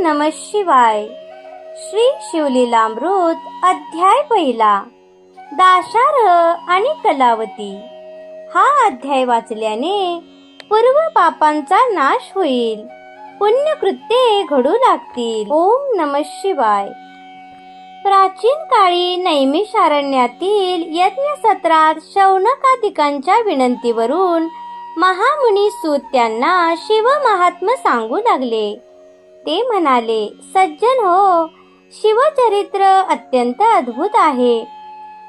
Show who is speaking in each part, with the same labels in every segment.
Speaker 1: नमः शिवाय. श्री शिवलीलामृत अध्याय पहिला. दाशार्ह आणि कलावती. हा अध्याय वाचल्याने पूर्व पापांचा नाश होईल, पुण्यकृत्ये घडू लागतील. ओम नमः शिवाय. प्राचीन काळी नैमिषारण्यातील यज्ञ सत्रात शौनकादिकांच्या विनंतीवरून महामुनी सूत त्यांना शिव महात्म्य सांगू लागले. ते म्हणाले, सज्जन हो, शिवचरित्र अत्यंत अद्भुत आहे.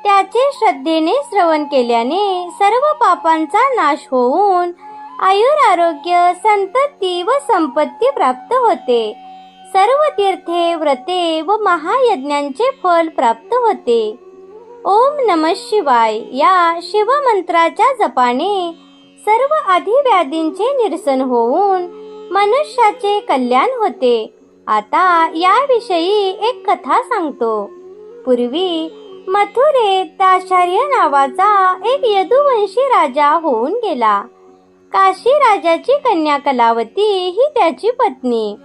Speaker 1: त्याचे श्रद्धेने श्रवण केल्याने सर्व पापांचा नाश होऊन आयुरारोग्य, संतती व संपत्ती प्राप्त होते. सर्व तीर्थे, व्रते व महायज्ञांचे फल प्राप्त होते. ओम नमः शिवाय या शिवमंत्राच्या जपाने सर्व आधिव्याधींचे निरसन होऊन मनुष्याचे कल्याण होते. आता याविषयी एक कथा सांगतो. पूर्वी मथुरेत दाशार्ह नावाचा एक यदुवंशी राजा होऊन गेला. काशी राजाची कन्या कलावती ही त्याची पत्नी.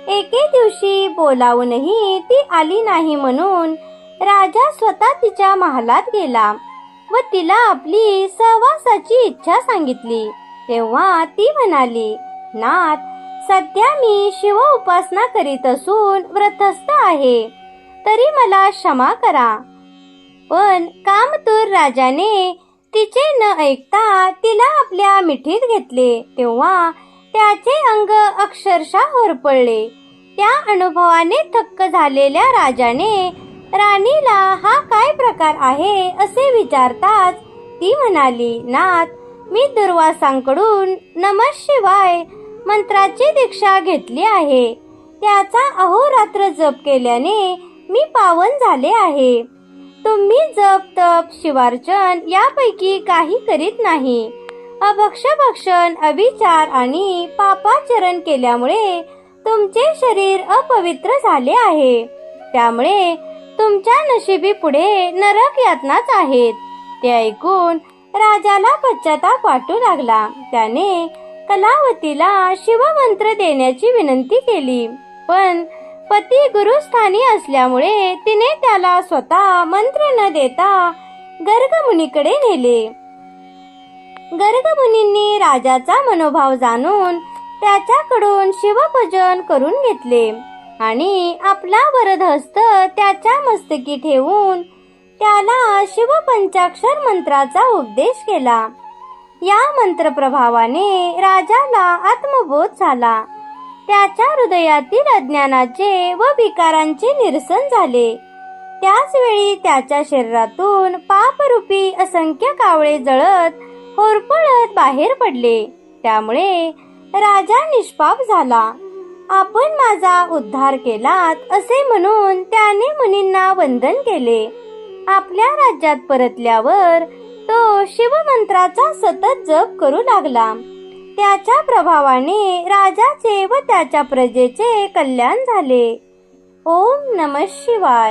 Speaker 1: एके दिवशी बोलावूनही ती आली नाही म्हणून राजा स्वतः तिच्या महालात गेला व तिला आपली सहवासाची इच्छा सांगितली. तेव्हा ती म्हणाली, नाथ, सध्या मी शिव उपासना करीत असून व्रतस्थ आहे, तरी मला क्षमा करा. पण कामतूर राजाने तिचे न ऐकता तिला आपल्या मिठीत घेतले. तेव्हा त्याचे अंग अक्षरशः होरपळले. त्या अनुभवाने थक्क झालेल्या राजाने राणीला हा काय प्रकार आहे असे विचारताच ती म्हणाली, नाथ, मी दुर्वासांकडून नमः शिवाय मंत्राची दीक्षा घेतली आहे. त्याचा अहोरात्र जप केल्याने मी पावन झाले आहे. तुम्ही जप, तप, शिवार्चन यापैकी काही करीत नाही. अभक्षभक्षण, अविचार आणि पापाचरण केल्यामुळे तुमचे शरीर अपवित्र झाले आहे. त्यामुळे तुमच्या नशिबी पुढे नरक यातनाच आहेत. ते ऐकून राजाला पश्चाताप वाटू लागला. त्याने कलावतीला शिवमंत्र देण्याची विनंती केली, पण पती गुरुस्थानी असल्यामुळे तिने त्याला स्वतः मंत्र न देता गर्गमुनीकडे नेले. गर्गमुनींनी राजाचा मनोभाव जाणून त्याच्याकडून शिवभजन करून घेतले आणि आपला वरदहस्त त्याच्या मस्तकी ठेवून त्याला शिवपंचाक्षर मंत्राचा उपदेश केला. या मंत्रप्रभावाने राजाला आत्मबोध झाला. त्याच्या हृदयातील अज्ञानाचे व विकारांचे निरसन झाले. त्याच वेळी त्याच्या शरीरातून पापरूपी असंख्य कावळे जळत होरपळत बाहेर पडले. त्यामुळे राजा निष्पाप झाला. आपण माझा उद्धार केलात असे म्हणून त्याने मुनींना वंदन केले. आपल्या राज्यात परतल्यावर तो शिवमंत्राचा सतत जप करू लागला. त्याच्या प्रभावाने राजाचे व त्याच्या प्रजेचे कल्याण झाले. ओम नमः शिवाय.